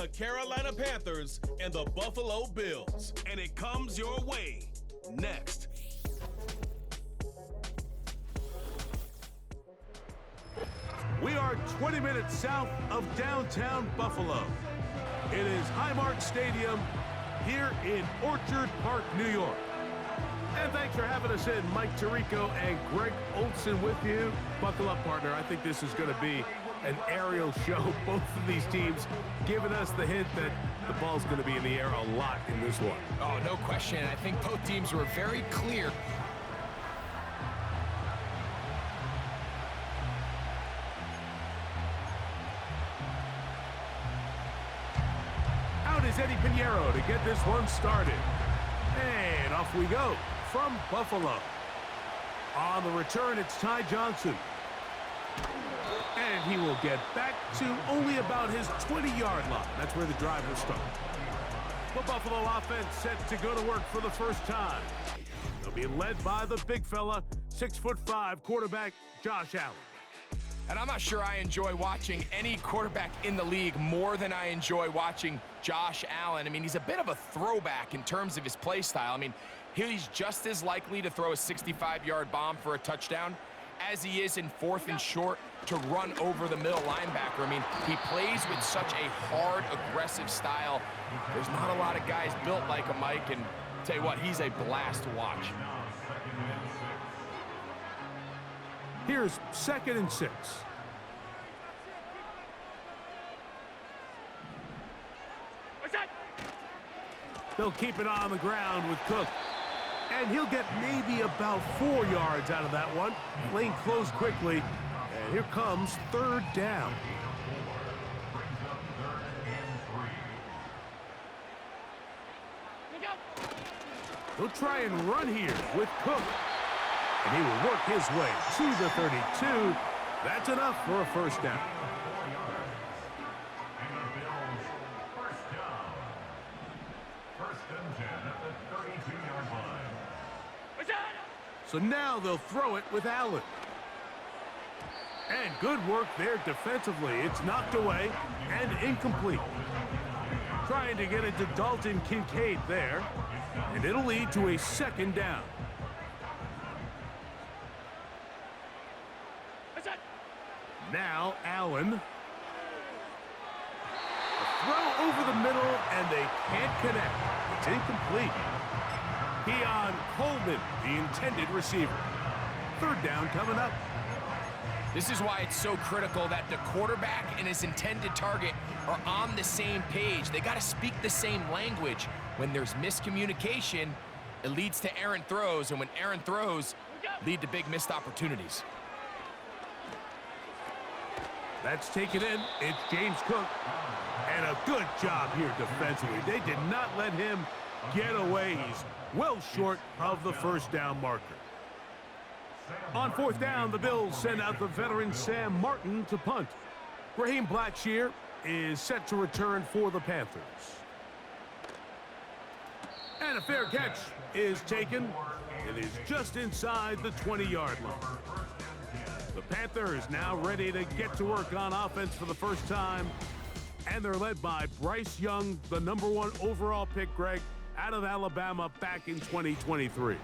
The Carolina Panthers and the Buffalo Bills. And it comes your way next. We are 20 minutes south of downtown Buffalo. It is Highmark Stadium here in Orchard Park, New York. And thanks for having us in. Mike Tirico and Greg Olson with you. Buckle up, partner. I think this is going to be an aerial show. Both of these teams giving us the hint that the ball's going to be in the air a lot in this one. Oh, no question. I think both teams were very clear. Out is Eddie Pinheiro to get this one started. And off we go from Buffalo. On the return, it's Ty Johnson. And he will get back to only about his 20-yard line. That's where the drive will start. The Buffalo offense set to go to work for the first time. They'll be led by the big fella, 6'5" quarterback Josh Allen. And I'm not sure I enjoy watching any quarterback in the league more than I enjoy watching Josh Allen. I mean, he's a bit of a throwback in terms of his play style. I mean, he's just as likely to throw a 65-yard bomb for a touchdown as he is in 4th and short to run over the middle linebacker. I mean, he plays with such a hard, aggressive style. There's not a lot of guys built like him, Mike, and tell you what, he's a blast to watch. Here's 2nd and 6. They'll keep it on the ground with Cook. And he'll get maybe about 4 yards out of that one. Lane closed quickly. And here comes 3rd down. He'll try and run here with Cook. And he will work his way to the 32. That's enough for a first down. So now they'll throw it with Allen. And good work there defensively. It's knocked away and incomplete. Trying to get it to Dalton Kincaid there. And it'll lead to a 2nd down. Now Allen. A throw over the middle, and they can't connect. It's incomplete. Keon Coleman, the intended receiver. 3rd down coming up. This is why it's so critical that the quarterback and his intended target are on the same page. They got to speak the same language. When there's miscommunication, it leads to errant throws, and when errant throws lead to big missed opportunities. That's taken in. It's James Cook. And a good job here defensively. They did not let him get away. He's well short of the first down marker. On 4th down, the Bills send out the veteran Sam Martin to punt. Raheem Blackshear is set to return for the Panthers. And a fair catch is taken. It is just inside the 20-yard line. The Panthers now ready to get to work on offense for the first time. And they're led by Bryce Young, the #1 overall pick, Greg, out of Alabama back in 2023.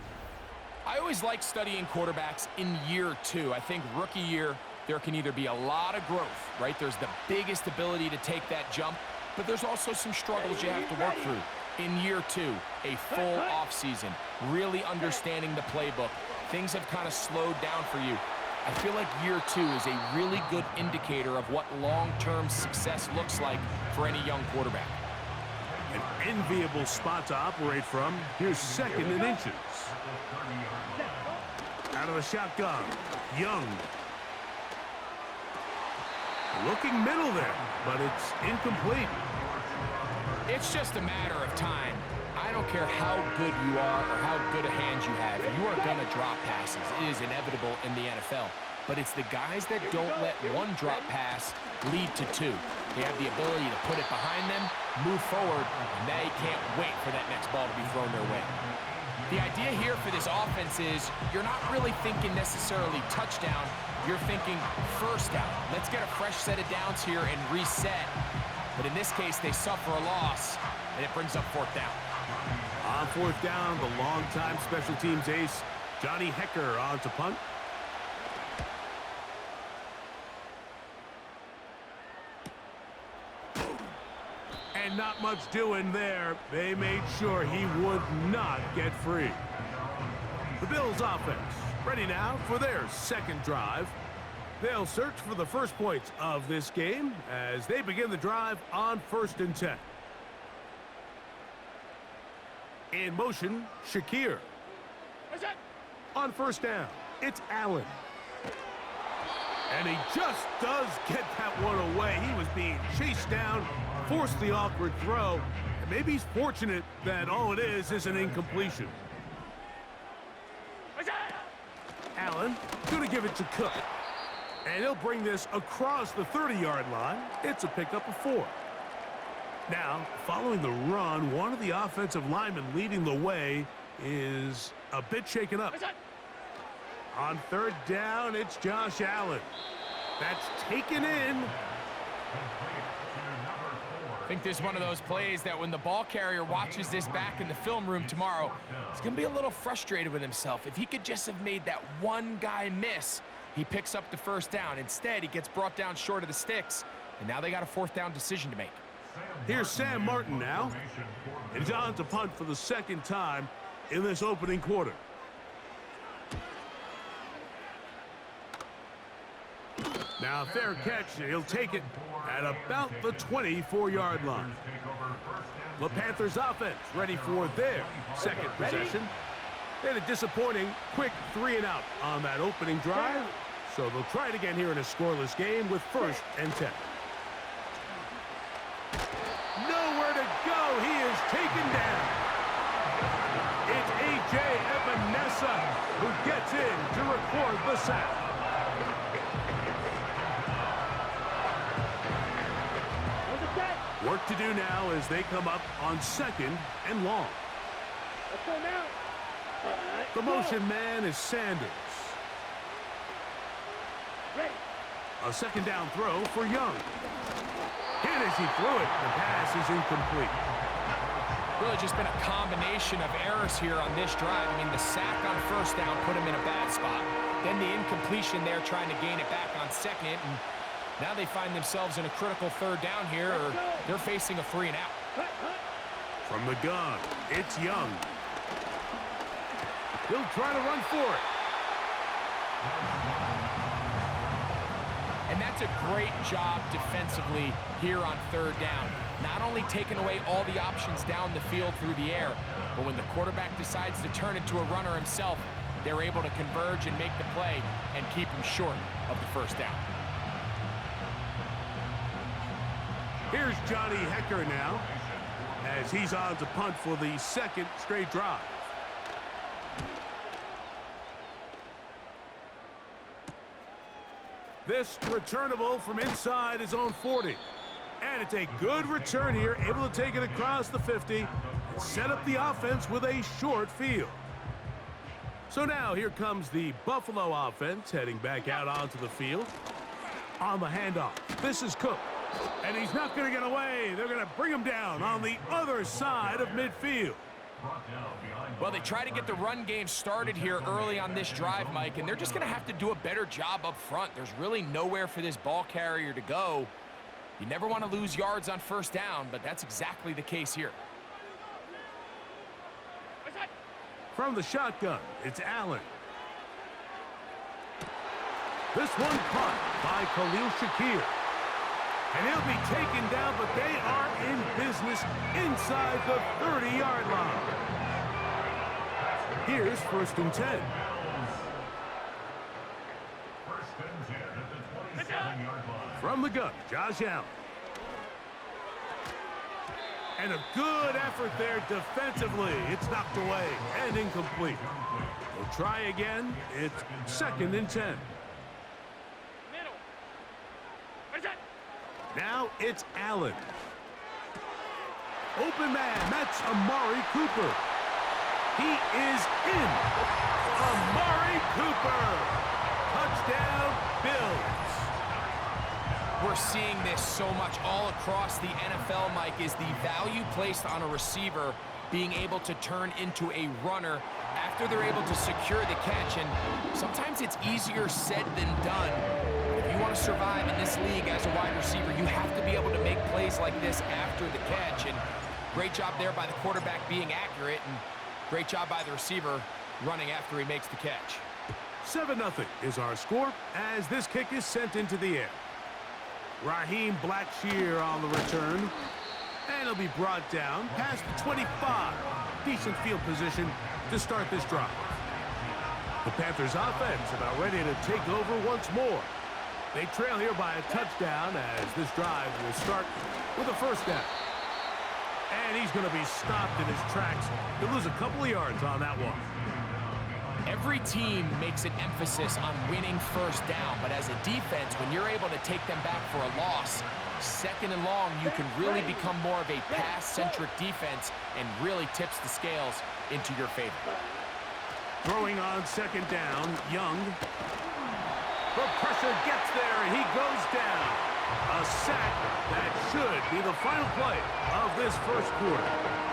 I always like studying quarterbacks in year 2. I think rookie year, there can either be a lot of growth, right? There's the biggest ability to take that jump, but there's also some struggles you have to work through. In year 2, a full offseason, really understanding the playbook. Things have kind of slowed down for you. I feel like year 2 is a really good indicator of what long-term success looks like for any young quarterback. An enviable spot to operate from. Here's 2nd and inches. Out of the shotgun, Young. Looking middle there, but it's incomplete. It's just a matter of time. I don't care how good you are or how good a hand you have. You are going to drop passes. It is inevitable in the NFL. But it's the guys that don't let one drop pass lead to 2. They have the ability to put it behind them, move forward, and they can't wait for that next ball to be thrown their way. The idea here for this offense is you're not really thinking necessarily touchdown. You're thinking first down. Let's get a fresh set of downs here and reset. But in this case, they suffer a loss, and it brings up fourth down. On fourth down, the longtime special teams ace, Johnny Hecker, on to punt. And not much doing there. They made sure he would not get free. The Bills offense ready now for their second drive. They'll search for the first points of this game as they begin the drive on 1st and 10. In motion, Shakir. On first down, it's Allen. And he just does get that one away. He was being chased down, forced the awkward throw, and maybe he's fortunate that all it is an incompletion. Allen going to give it to Cook. And he'll bring this across the 30-yard line. It's a pickup of 4. Now, following the run, one of the offensive linemen leading the way is a bit shaken up. On 3rd down, it's Josh Allen. That's taken in. I think this is one of those plays that when the ball carrier watches this back in the film room tomorrow, he's going to be a little frustrated with himself. If he could just have made that one guy miss, he picks up the first down. Instead, he gets brought down short of the sticks, and now they got a 4th down decision to make. Here's Sam Martin now. And he's on to punt for the 2nd time in this opening quarter. Now a fair catch, and he'll take it at about the 24-yard line. The Panthers offense ready for their second possession. They had a disappointing quick 3-and-out on that opening drive, so they'll try it again here in a scoreless game with 1st and 10. Nowhere to go. He is taken down. It's A.J. Epinesa who gets in to record the sack. Work to do now as they come up on 2nd and long. The motion man is Sanders. A 2nd down throw for Young. Hit as he threw it. The pass is incomplete. Really just been a combination of errors here on this drive. I mean, the sack on 1st down put him in a bad spot. Then the incompletion there trying to gain it back on 2nd. And now they find themselves in a critical 3rd down here, or they're facing a 3-and-out. From the gun, it's Young. He'll try to run for it. And that's a great job defensively here on 3rd down. Not only taking away all the options down the field through the air, but when the quarterback decides to turn it to a runner himself, they're able to converge and make the play and keep him short of the 1st down. Here's Johnny Hecker now as he's on to punt for the 2nd straight drive. This returnable from inside his own 40. And it's a good return here, able to take it across the 50 and set up the offense with a short field. So now here comes the Buffalo offense heading back out onto the field. On the handoff, this is Cook. And he's not going to get away. They're going to bring him down on the other side of midfield. Well, they try to get the run game started here early on this drive, Mike, and they're just going to have to do a better job up front. There's really nowhere for this ball carrier to go. You never want to lose yards on 1st down, but that's exactly the case here. From the shotgun, it's Allen. This one caught by Khalil Shakir. And he'll be taken down, but they are in business inside the 30-yard line. Here's 1st and 10. From the gun, Josh Allen. And a good effort there defensively. It's knocked away and incomplete. We'll try again. It's 2nd and 10. Now it's Allen. Open man, that's Amari Cooper. He is in. Amari Cooper. Touchdown, Bills. we're seeing this so much all across the NFL, Mike, is the value placed on a receiver being able to turn into a runner after they're able to secure the catch. And sometimes it's easier said than done. If you want to survive in this league as a wide receiver, you have to be able to make plays like this after the catch. And great job there by the quarterback being accurate, and great job by the receiver running after he makes the catch. 7-0 is our score as this kick is sent into the air. Raheem Blackshear on the return. And he'll be brought down past the 25. Decent field position to start this drive. The Panthers offense about ready to take over once more. They trail here by a touchdown as this drive will start with a first down. And he's going to be stopped in his tracks. He'll lose a couple of yards on that one. Every team makes an emphasis on winning first down, but as a defense, when you're able to take them back for a loss, second and long, you can really become more of a pass-centric defense and really tips the scales into your favor. Throwing on second down, Young. The pressure gets there, and he goes down. A sack that should be the final play of this first quarter.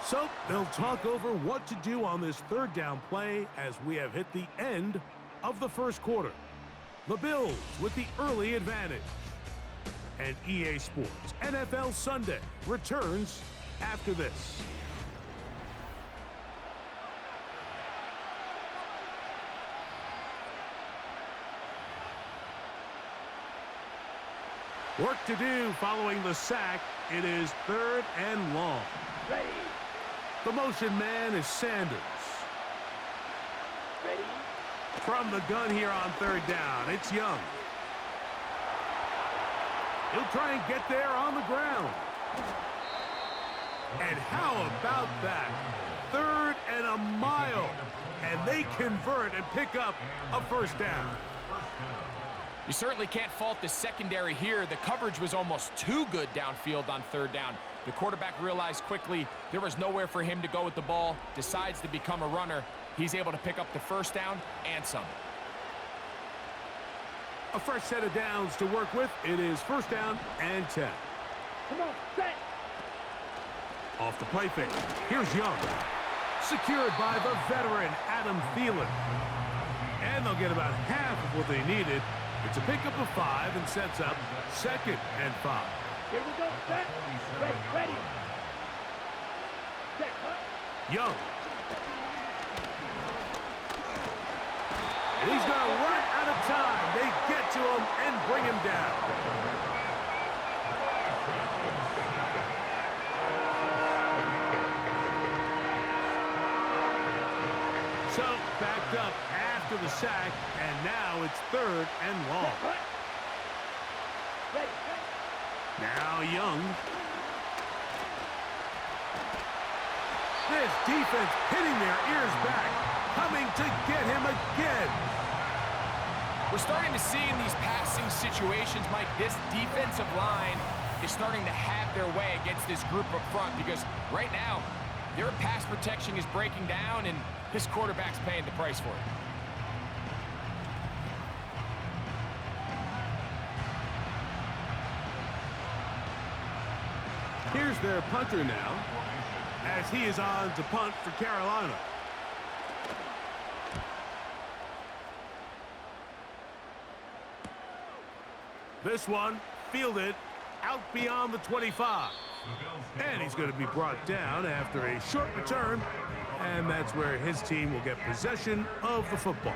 So they'll talk over what to do on this third down play as we have hit the end of the first quarter. The Bills with the early advantage. And EA Sports NFL Sunday returns after this. Work to do following the sack. It is third and long. Ready. The motion man is Sanders. Ready. From the gun here on third down, it's Young. He'll try and get there on the ground. And how about that? Third and a mile. And they convert and pick up a first down. You certainly can't fault the secondary here. The coverage was almost too good downfield on third down. The quarterback realized quickly there was nowhere for him to go with the ball, decides to become a runner. He's able to pick up the first down and some. A fresh set of downs to work with. It is first down and 10. Come on, set. Off the play fake. Here's Young. Secured by the veteran Adam Thielen. And they'll get about half of what they needed. It's a pickup of 5 and sets up second and 5. Here we go, set. Ready, ready. Set, Young. And he's going to run out of time. They get to him and bring him down. So, backed up after the sack, and now it's third and long. ready. Now Young. This defense hitting their ears back, coming to get him again. We're starting to see in these passing situations, Mike, this defensive line is starting to have their way against this group up front because right now, their pass protection is breaking down and this quarterback's paying the price for it. Here's their punter now, as he is on to punt for Carolina. This one fielded out beyond the 25. And he's going to be brought down after a short return, and that's where his team will get possession of the football.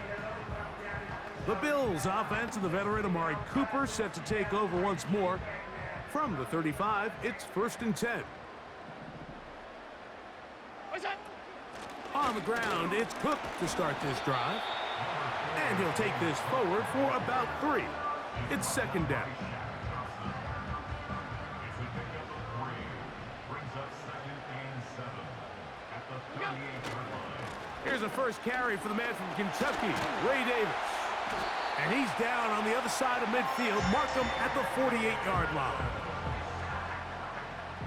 The Bills offense and the veteran Amari Cooper set to take over once more. From the 35, it's first and 10. On the ground, it's Cook to start this drive. And he'll take this forward for about 3. It's second down. Here's a first carry for the man from Kentucky, Ray Davis. And he's down on the other side of midfield. Mark him at the 48-yard line.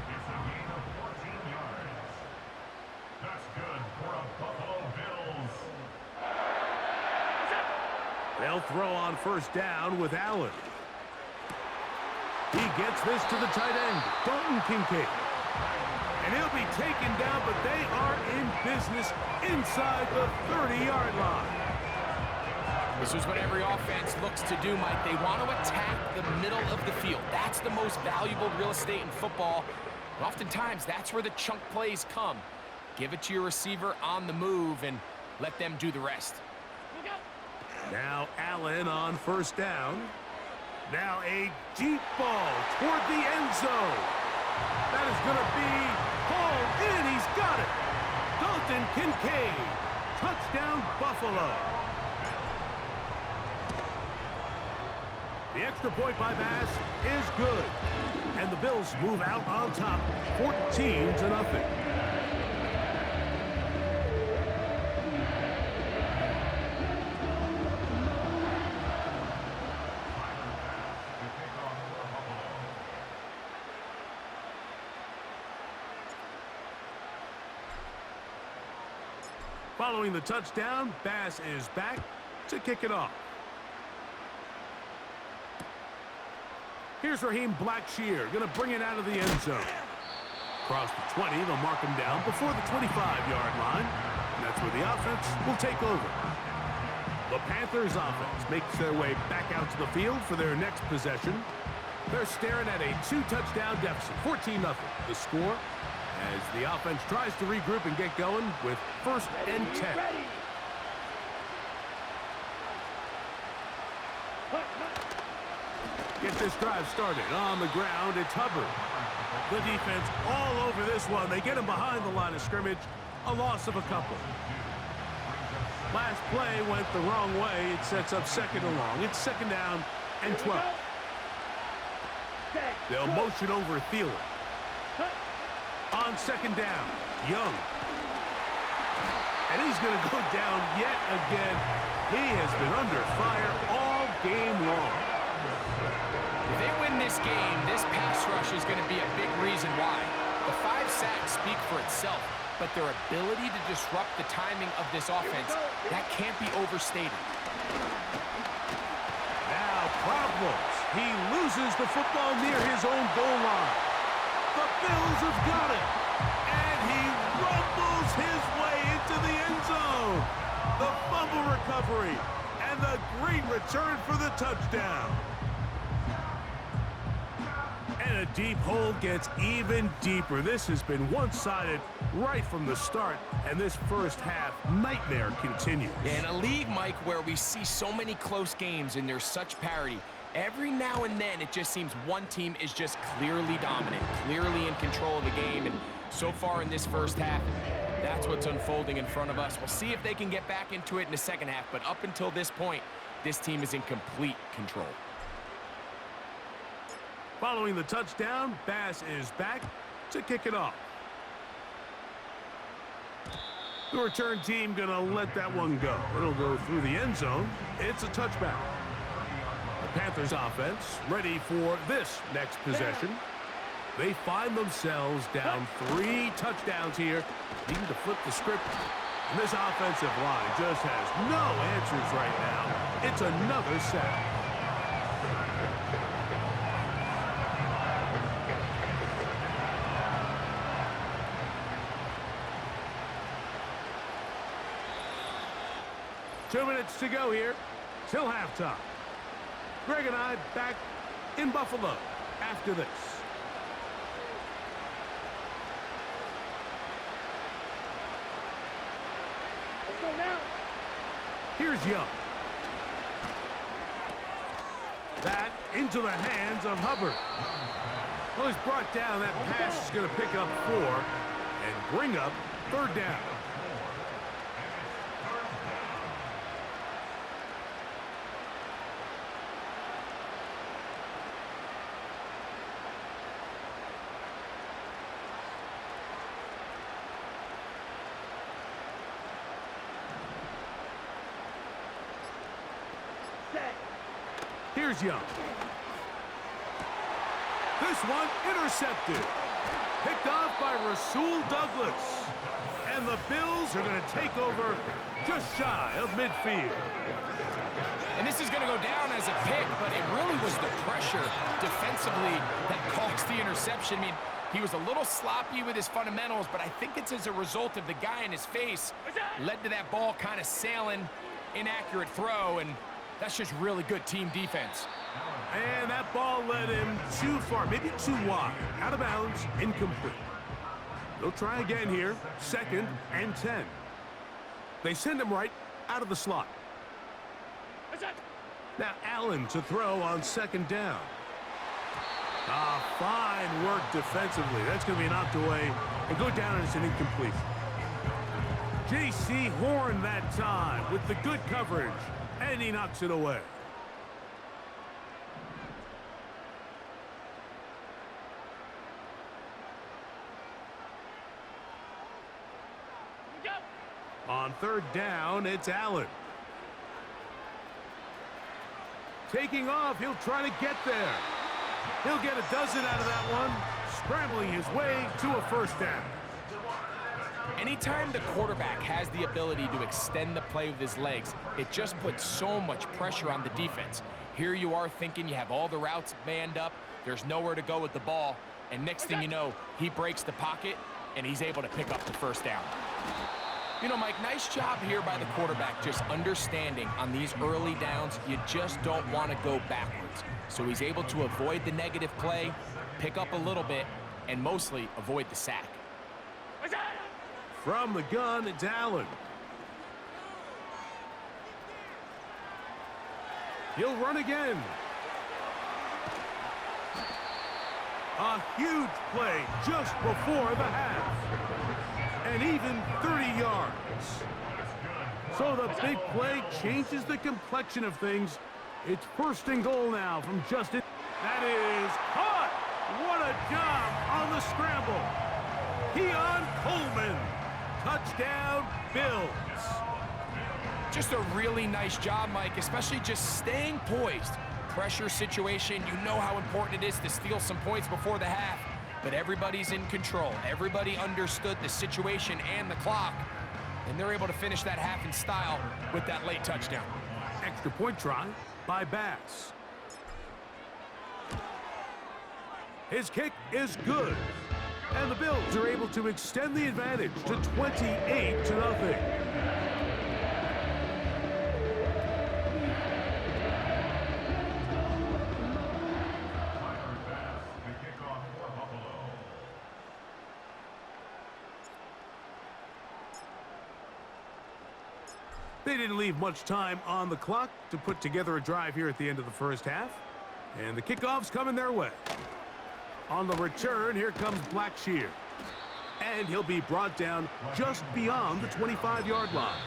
It's a gain of 14 yards. That's good for a Buffalo Bills. They'll throw on first down with Allen. He gets this to the tight end, Dalton Kincaid. And he'll be taken down, but they are in business inside the 30-yard line. This is what every offense looks to do, Mike. They want to attack the middle of the field. That's the most valuable real estate in football. And oftentimes, that's where the chunk plays come. Give it to your receiver on the move and let them do the rest. Now Allen on first down. Now a deep ball toward the end zone. That is going to be hauled in. He's got it. Dalton Kincaid. Touchdown, Buffalo. The extra point by Bass is good. And the Bills move out on top, 14-0. Following the touchdown, Bass is back to kick it off. Here's Raheem Blackshear, going to bring it out of the end zone. Across the 20, they'll mark him down before the 25-yard line. And that's where the offense will take over. The Panthers offense makes their way back out to the field for their next possession. They're staring at a 2-touchdown deficit, 14-0. The score as the offense tries to regroup and get going with 1st and 10. Get this drive started on the ground. It's Hubbard. The defense all over this one. They get him behind the line of scrimmage. A loss of a couple. Last play went the wrong way. It sets up 2nd and long. It's 2nd down and 12. They'll motion over Thielen. On 2nd down, Young. And he's going to go down yet again. He has been under fire all game long. If they win this game, this pass rush is going to be a big reason why. The 5 sacks speak for itself, but their ability to disrupt the timing of this offense, that can't be overstated. Now problems. He loses the football near his own goal line. The Bills have got it. And he rumbles his way into the end zone. The fumble recovery. And the great return for the touchdown. And a deep hole gets even deeper. This has been one-sided right from the start. And this first half nightmare continues. In a league, Mike, where we see so many close games and there's such parity, every now and then it just seems one team is just clearly dominant, clearly in control of the game. And so far in this first half, that's what's unfolding in front of us. We'll see if they can get back into it in the second half. But up until this point, this team is in complete control. Following the touchdown, Bass is back to kick it off. The return team going to let that one go. It'll go through the end zone. It's a touchback. The Panthers offense ready for this next possession. They find themselves down 3 touchdowns here, needing to flip the script. And this offensive line just has no answers right now. It's another sack. Two minutes to go here till halftime. Greg and I back in Buffalo after this. Let's go now. Here's Young. That into the hands of Hubbard. Well, he's brought down. That pass is going to pick up 4 and bring up 3rd down. Here's Young. This one intercepted. Picked off by Rasul Douglas. And the Bills are going to take over just shy of midfield. And this is going to go down as a pick, but it really was the pressure defensively that caused the interception. I mean, he was a little sloppy with his fundamentals, but I think it's as a result of the guy in his face led to that ball kind of sailing, inaccurate throw, and that's just really good team defense. And that ball led him too far, maybe too wide. Out of bounds, incomplete. They'll try again here, 2nd and 10. They send him right out of the slot. Now Allen to throw on 2nd down. Fine work defensively. That's going to be knocked away and go down as an incomplete. J.C. Horn that time with the good coverage, and he knocks it away. On 3rd down, it's Allen. Taking off, he'll try to get there. He'll get a dozen out of that one, scrambling his way to a 1st down. Anytime the quarterback has the ability to extend the play with his legs, it just puts so much pressure on the defense. Here you are thinking you have all the routes manned up, there's nowhere to go with the ball, and next thing you know, he breaks the pocket, and he's able to pick up the 1st down. You know, Mike, nice job here by the quarterback just understanding on these early downs, you just don't want to go backwards. So he's able to avoid the negative play, pick up a little bit, and mostly avoid the sack. From the gun, it's Allen. He'll run again. A huge play just before the half. And even 30 yards. So the big play changes the complexion of things. It's 1st and goal now from Justin. That is caught. What a job on the scramble. Keon Coleman. Touchdown, Bills. Just a really nice job, Mike, especially just staying poised. Pressure situation, you know how important it is to steal some points before the half. But everybody's in control. Everybody understood the situation and the clock, and they're able to finish that half in style with that late touchdown. Extra point try by Bass. His kick is good, and the Bills are able to extend the advantage to 28-0. They didn't leave much time on the clock to put together a drive here at the end of the 1st half. And the kickoff's coming their way. On the return, here comes Blackshear. And he'll be brought down just beyond the 25-yard line.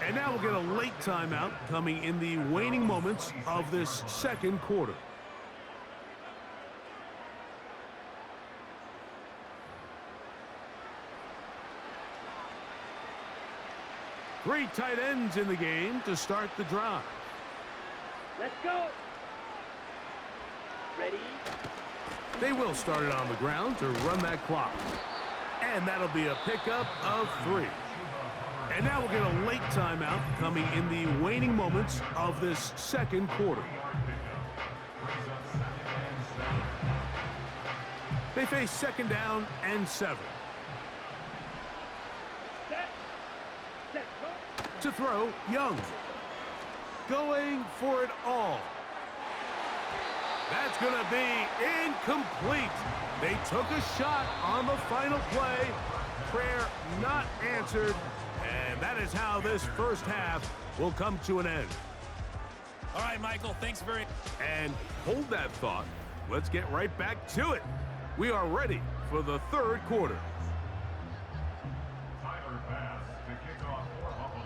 And now we'll get a late timeout coming in the waning moments of this 2nd quarter. Three tight ends in the game to start the drive. Let's go. Ready? They will start it on the ground to run that clock. And that'll be a pickup of 3. And now we'll get a late timeout coming in the waning moments of this 2nd quarter. They face 2nd down and 7. To throw, Young. Going for it all. That's going to be incomplete. They took a shot on the final play. Prayer not answered. And that is how this 1st half will come to an end. All right, Michael, thanks very much. And hold that thought. Let's get right back to it. We are ready for the 3rd quarter. Tyler Bass to kick off for Buffalo.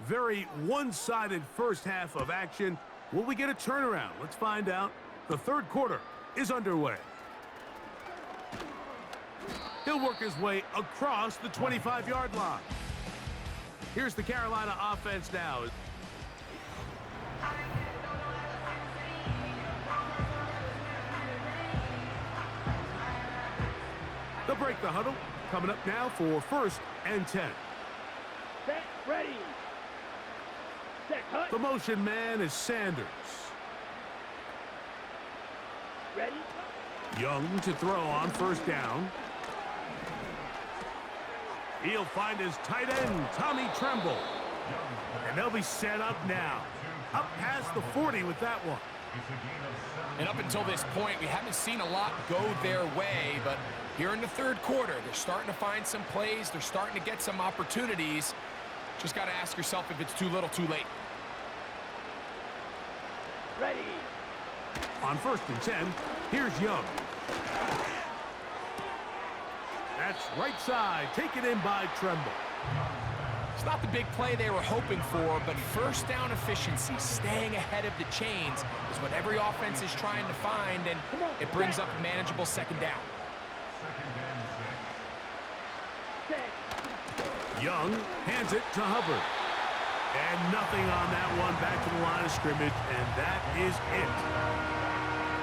Very one-sided 1st half of action. Will we get a turnaround? Let's find out. The 3rd quarter is underway. He'll work his way across the 25-yard line. Here's the Carolina offense now. They'll break the huddle. Coming up now for 1st and 10. Ready. Set. Cut. The motion man is Sanders. Ready. Young to throw on first down. He'll find his tight end, Tommy Tremble. And they'll be set up now. Up past the 40 with that one. And up until this point, we haven't seen a lot go their way, but here in the third quarter, they're starting to find some plays. They're starting to get some opportunities. Just got to ask yourself if it's too little, too late. Ready. On 1st and 10, here's Young. That's right side, taken in by Tremble. It's not the big play they were hoping for, but first down efficiency, staying ahead of the chains, is what every offense is trying to find, and it brings up a manageable second down. Young hands it to Hubbard. And nothing on that one, back to the line of scrimmage, and that is it.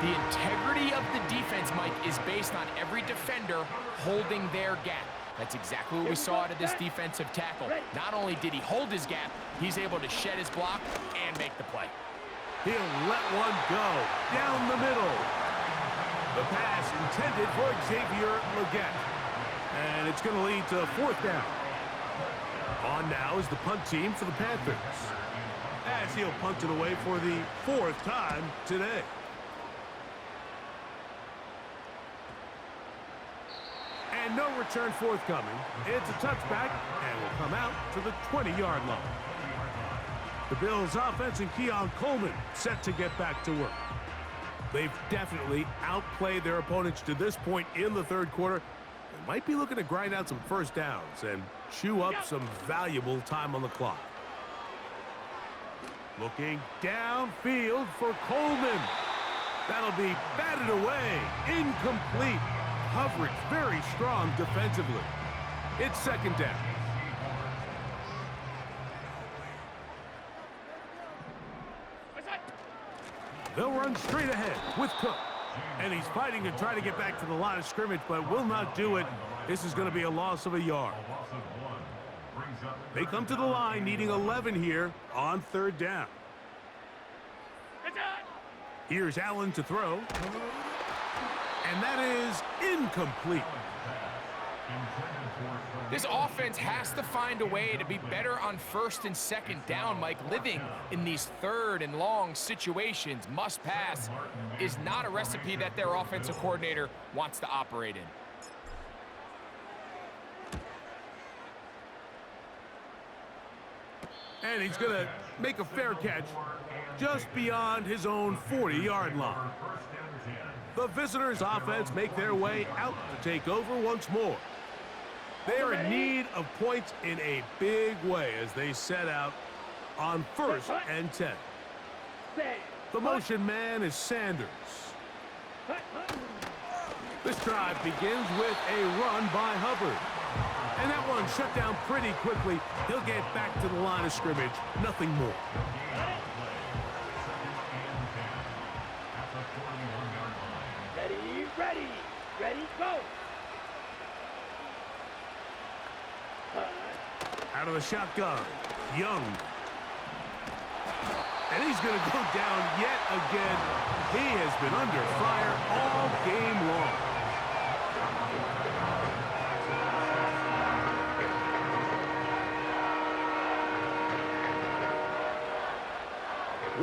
The integrity of the defense, Mike, is based on every defender holding their gap. That's exactly what we saw out of this defensive tackle. Not only did he hold his gap, he's able to shed his block and make the play. He'll let one go down the middle. The pass intended for Xavier Legette. And it's going to lead to 4th down. On now is the punt team for the Panthers, as he'll punt it away for the 4th time today. And no return forthcoming. It's a touchback and will come out to the 20-yard line. The Bills offense and Keon Coleman set to get back to work. They've definitely outplayed their opponents to this point in the third quarter. They might be looking to grind out some first downs and chew up some valuable time on the clock. Looking downfield for Coleman. That'll be batted away. Incomplete. Coverage very strong defensively. It's 2nd down. They'll run straight ahead with Cook. And he's fighting to try to get back to the line of scrimmage, but will not do it. This is going to be a loss of a yard. They come to the line needing 11 here on 3rd down. Here's Allen to throw. And that is incomplete. This offense has to find a way to be better on 1st and 2nd down, Mike. Living in these 3rd and long situations, must pass, is not a recipe that their offensive coordinator wants to operate in. And he's going to make a fair catch just beyond his own 40-yard line. The visitors' offense make their way out to take over once more. They are in need of points in a big way as they set out on 1st and 10. The motion man is Sanders. This drive begins with a run by Hubbard. And that one shut down pretty quickly. He'll get back to the line of scrimmage. Nothing more. Ready, go. Out of the shotgun, Young. And he's going to go down yet again. He has been under fire all game long.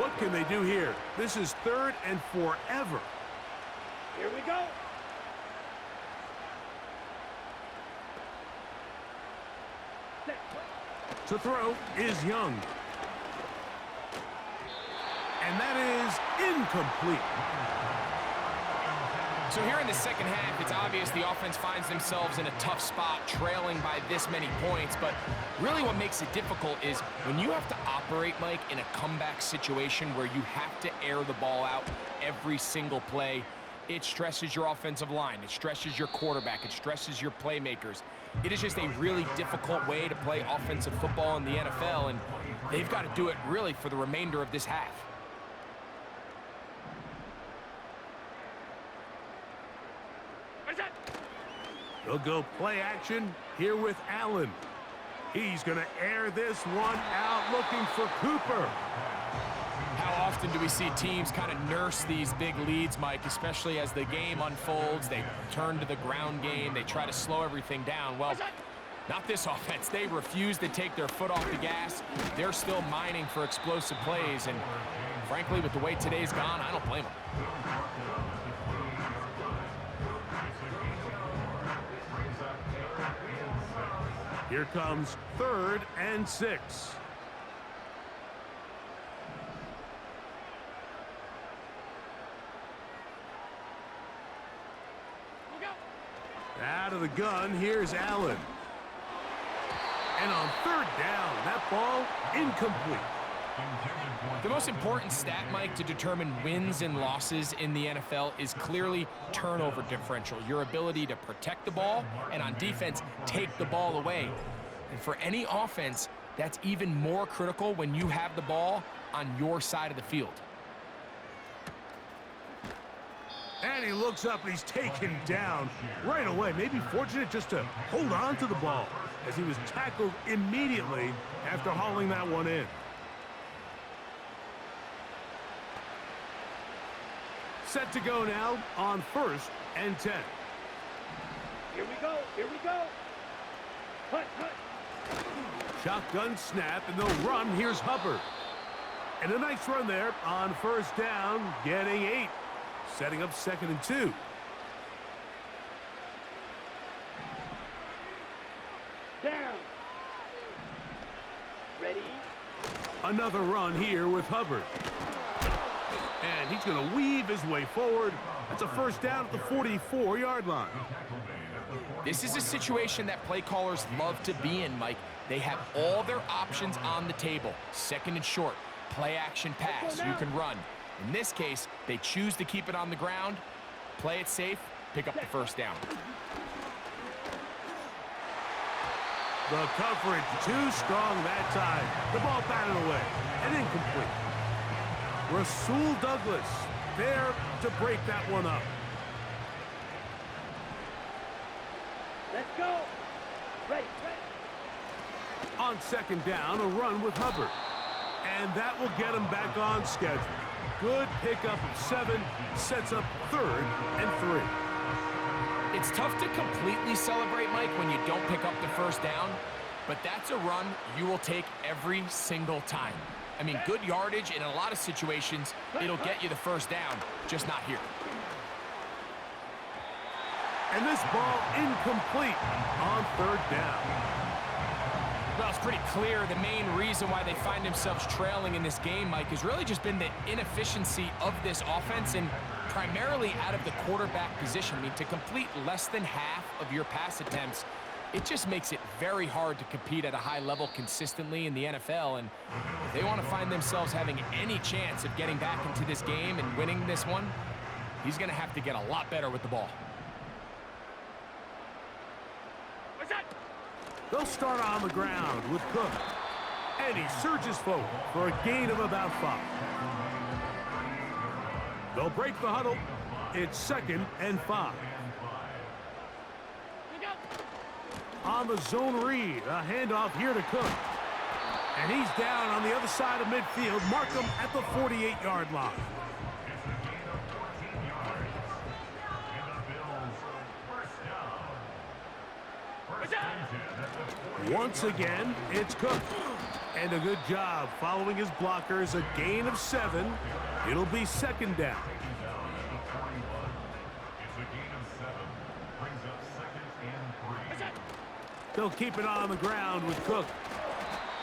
What can they do here? This is 3rd and forever. Here we go. To throw is Young. And that is incomplete. So here in the second half, it's obvious the offense finds themselves in a tough spot, trailing by this many points. But really what makes it difficult is when you have to operate, Mike, in a comeback situation where you have to air the ball out every single play, it stresses your offensive line. It stresses your quarterback. It stresses your playmakers. It is just a really difficult way to play offensive football in the NFL, and they've got to do it really for the remainder of this half. They'll go play action here with Allen. He's going to air this one out, looking for Cooper. How often do we see teams kind of nurse these big leads, Mike, especially as the game unfolds? They turn to the ground game. They try to slow everything down. Well, not this offense. They refuse to take their foot off the gas. They're still mining for explosive plays, and frankly, with the way today's gone, I don't blame them. Here comes 3rd and 6. Out of the gun, here's Allen. And on 3rd down, that ball incomplete. The most important stat, Mike, to determine wins and losses in the NFL is clearly turnover differential, your ability to protect the ball and on defense, take the ball away. And for any offense, that's even more critical when you have the ball on your side of the field. And he looks up and he's taken down right away. Maybe fortunate just to hold on to the ball as he was tackled immediately after hauling that one in. Set to go now on 1st and 10. Here we go. Here we go. Hunt, hunt. Shotgun snap, and they'll run. Here's Hubbard. And a nice run there on 1st down, getting 8. Setting up 2nd and 2. Down. Ready. Another run here with Hubbard. And he's going to weave his way forward. That's a 1st down at the 44-yard line. This is a situation that play callers love to be in, Mike. They have all their options on the table. 2nd and short, play action pass, you can run. In this case, they choose to keep it on the ground, play it safe, pick up the 1st down. The coverage too strong that time. The ball batted away and incomplete. Rasul Douglas there to break that one up. Let's go. Ready, ready. On 2nd down, a run with Hubbard. And that will get him back on schedule. Good pickup of 7, sets up 3rd and 3. It's tough to completely celebrate, Mike, when you don't pick up the 1st down, but that's a run you will take every single time. I mean, good yardage in a lot of situations, it'll get you the 1st down, just not here. And this ball incomplete on 3rd down. Well, it's pretty clear the main reason why they find themselves trailing in this game, Mike, has really just been the inefficiency of this offense and primarily out of the quarterback position. I mean, to complete less than half of your pass attempts, it just makes it very hard to compete at a high level consistently in the NFL. And if they want to find themselves having any chance of getting back into this game and winning this one, he's going to have to get a lot better with the ball. What's that? They'll start on the ground with Cook. And he surges forward for a gain of about 5. They'll break the huddle. It's 2nd and 5. On the zone read, a handoff here to Cook. And he's down on the other side of midfield. Mark him at the 48-yard line. Once again, it's Cook. And a good job following his blockers. A gain of 7. It'll be 2nd down. They'll keep it on the ground with Cook.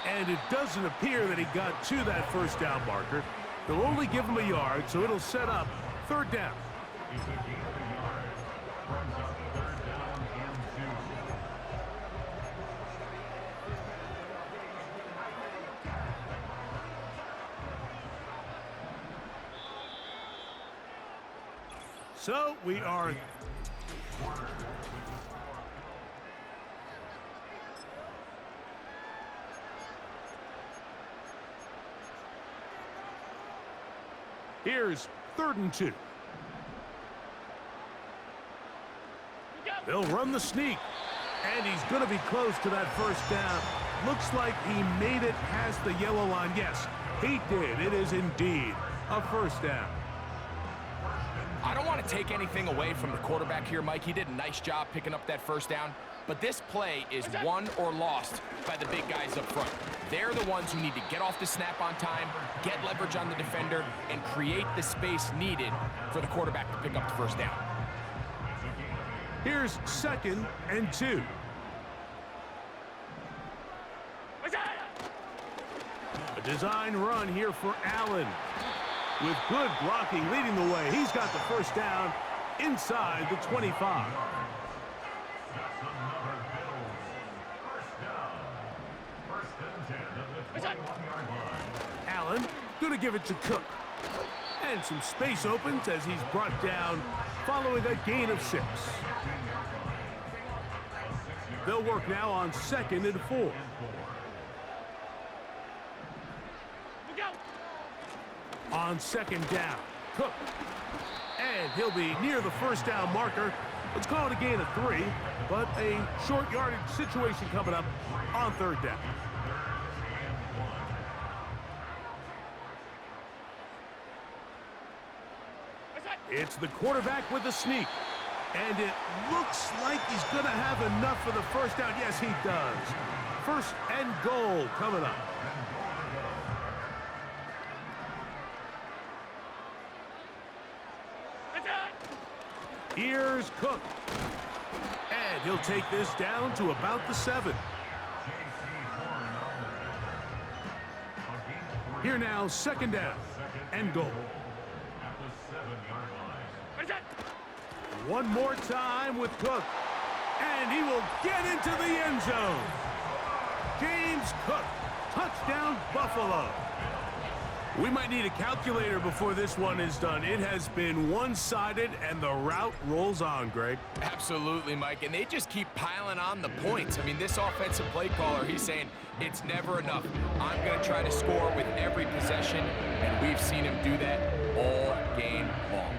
And it doesn't appear that he got to that 1st down marker. They'll only give him a yard, so it'll set up 3rd down. So we are... Here's 3rd and 2. They'll run the sneak. And he's going to be close to that 1st down. looks like he made it past the yellow line. Yes, he did. It is indeed a first down. I don't want to take anything away from the quarterback here, Mike. He did a nice job picking up that first down. But this play is won or lost by the big guys up front. They're the ones who need to get off the snap on time, get leverage on the defender, and create the space needed for the quarterback to pick up the first down. Here's 2nd and 2. A design run here for Allen. With good blocking leading the way, he's got the first down inside the 25. Allen going to give it to Cook. And some space opens as he's brought down following a gain of 6. They'll work now on 2nd and 4. On 2nd down, Cook. And he'll be near the first down marker. Let's call it a gain of 3, but a short yardage situation coming up on 3rd down. It's the quarterback with the sneak. And it looks like he's going to have enough for the first down. Yes, he does. 1st and goal coming up. Here's Cook. And he'll take this down to about the 7. Here now, 2nd down and goal. One more time with Cook. And he will get into the end zone. James Cook, touchdown Buffalo. We might need a calculator before this one is done. It has been one-sided, and the route rolls on, Greg. Absolutely, Mike, and they just keep piling on the points. I mean, this offensive play caller, he's saying it's never enough. I'm going to try to score with every possession, and we've seen him do that all game long.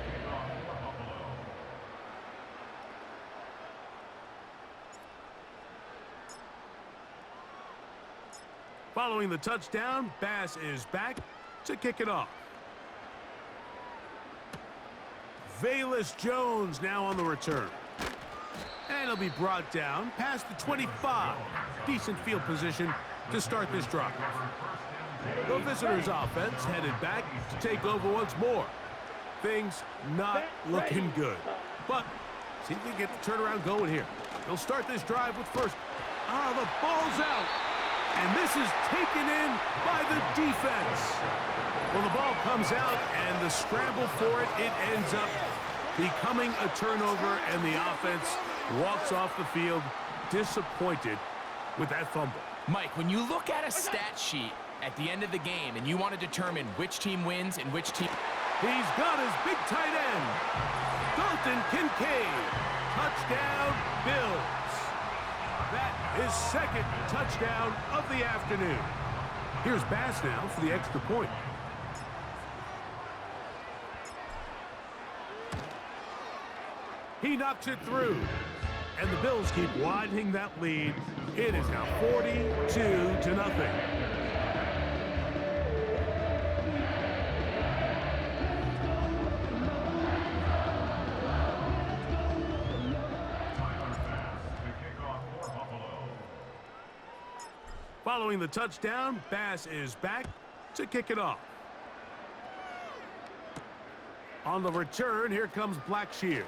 Following the touchdown, Bass is back to kick it off. Velus Jones now on the return. And he'll be brought down past the 25. Decent field position to start this drive. The visitors' offense headed back to take over once more. Things not looking good. But see if we can get the turnaround going here. They'll start this drive with first. The ball's out. And this is taken in by the defense. Well, the ball comes out, and the scramble for it, it ends up becoming a turnover, and the offense walks off the field disappointed with that fumble. Mike, when you look at a stat sheet at the end of the game and you want to determine which team wins and which team... He's got his big tight end, Dalton Kincaid. Touchdown, Bills. That is 2nd touchdown of the afternoon. Here's Bass now for the extra point. He knocks it through. And the Bills keep widening that lead. It is now 42-0. Following the touchdown, Bass is back to kick it off. On the return, here comes Blackshear.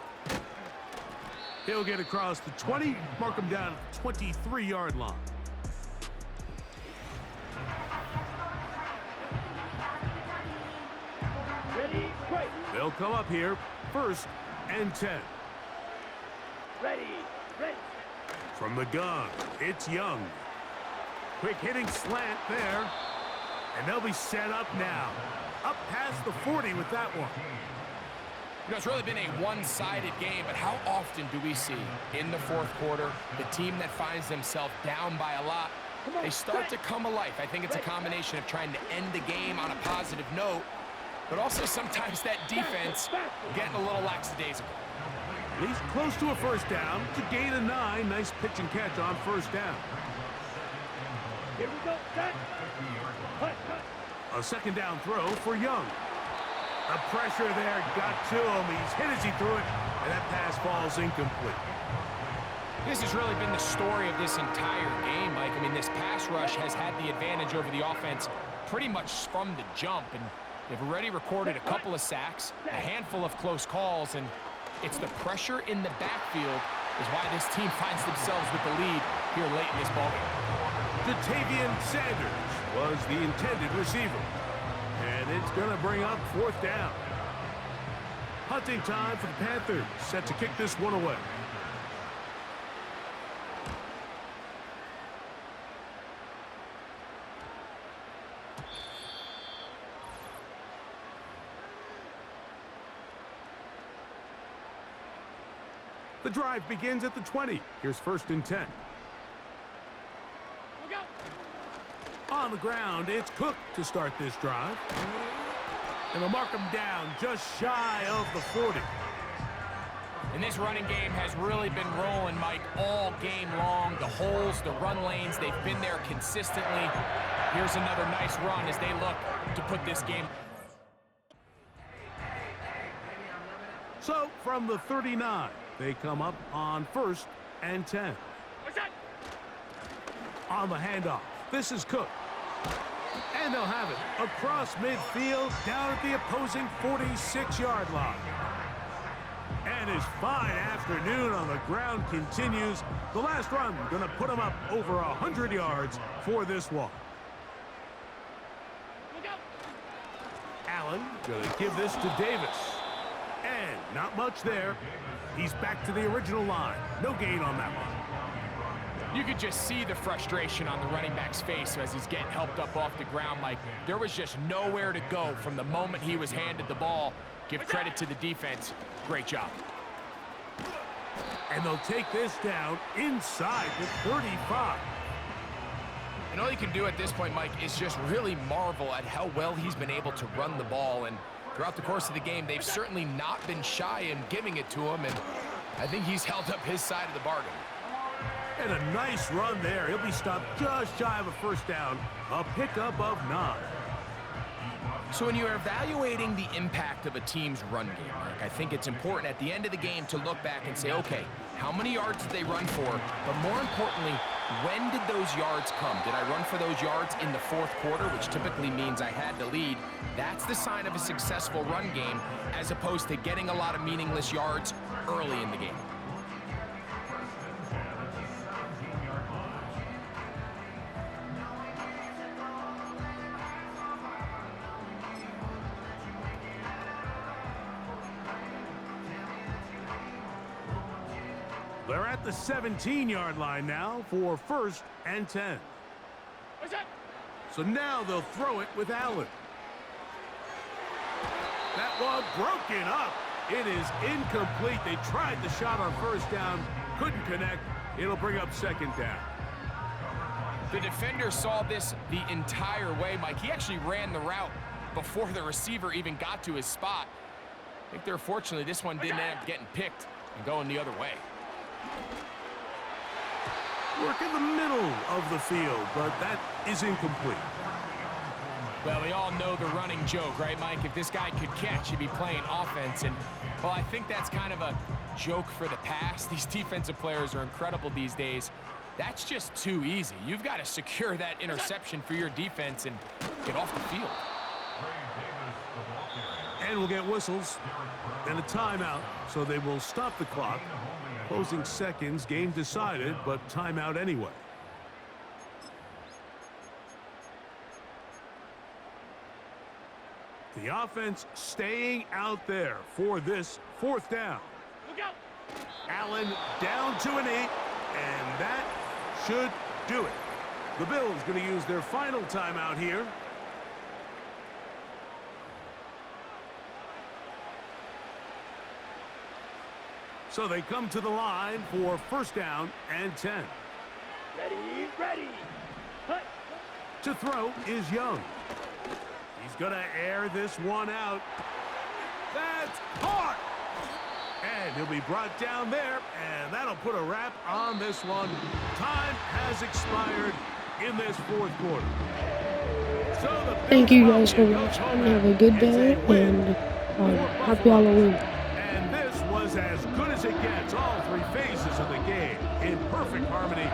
He'll get across the 20, mark him down at the 23-yard line. Ready, break. They'll come up here, 1st and 10. Ready, ready. From the gun, it's Young. Quick hitting slant there. And they'll be set up now. Up past the 40 with that one. You know, it's really been a one-sided game, but how often do we see in the 4th quarter the team that finds themselves down by a lot, they start to come alive? I think it's a combination of trying to end the game on a positive note, but also sometimes that defense getting a little lackadaisical. He's close to a first down to gain a 9. Nice pitch and catch on first down. Here we go. Set. Cut. A second down throw for Young. The pressure there got to him. He's hit as he threw it, and that pass falls incomplete. This has really been the story of this entire game, Mike. I mean, this pass rush has had the advantage over the offense pretty much from the jump, and they've already recorded a couple of sacks, a handful of close calls, and it's the pressure in the backfield is why this team finds themselves with the lead here late in this ballgame. Jatavian Sanders was the intended receiver, and it's going to bring up fourth down. Hunting time for the Panthers, set to kick this one away. The drive begins at the 20. Here's 1st and 10. On the ground, it's Cook to start this drive. And they'll mark him down just shy of the 40. And this running game has really been rolling, Mike, all game long. The holes, the run lanes, they've been there consistently. Here's another nice run as they look to put this game. So, from the 39, they come up on 1st and 10. On the handoff, this is Cook. And they'll have it across midfield down at the opposing 46-yard line. And his fine afternoon on the ground continues. The last run going to put him up over 100 yards for this one. Allen going to give this to Davis. And not much there. He's back to the original line. No gain on that one. You could just see the frustration on the running back's face as he's getting helped up off the ground, Mike. There was just nowhere to go from the moment he was handed the ball. Give credit to the defense. Great job. And they'll take this down inside the 35. And all you can do at this point, Mike, is just really marvel at how well he's been able to run the ball. And throughout the course of the game, they've certainly not been shy in giving it to him. And I think he's held up his side of the bargain. And a nice run there. He'll be stopped just shy of a 1st down. A pickup of 9. So when you're evaluating the impact of a team's run game, Mike, I think it's important at the end of the game to look back and say, okay, how many yards did they run for? But more importantly, when did those yards come? Did I run for those yards in the 4th quarter, which typically means I had the lead? That's the sign of a successful run game, as opposed to getting a lot of meaningless yards early in the game. They're at the 17-yard line now for 1st and 10. So now they'll throw it with Allen. That one broken up. It is incomplete. They tried the shot on 1st down, couldn't connect. It'll bring up 2nd down. The defender saw this the entire way, Mike. He actually ran the route before the receiver even got to his spot. I think they're fortunately this one didn't end up getting picked and going the other way. Work in the middle of the field, but that is incomplete. Well, we all know the running joke, right, Mike? If this guy could catch, he'd be playing offense. And, well, I think that's kind of a joke for the past. These defensive players are incredible these days. That's just too easy. You've got to secure that interception for your defense and get off the field. And we'll get whistles and a timeout, so they will stop the clock. Closing seconds, game decided, but timeout anyway. The offense staying out there for this 4th down. Allen down to an 8, and that should do it. The Bills going to use their final timeout here. So they come to the line for 1st down and 10. Ready. Cut. To throw is Young. He's going to air this one out. That's caught! And he'll be brought down there, and that'll put a wrap on this one. Time has expired. in this fourth quarter. So the Thank you Bills guys for Mafia goes watching. home Have a good it's day, a win and for happy Buffalo. Halloween. And this was as good as it gets. All three phases of the game in perfect harmony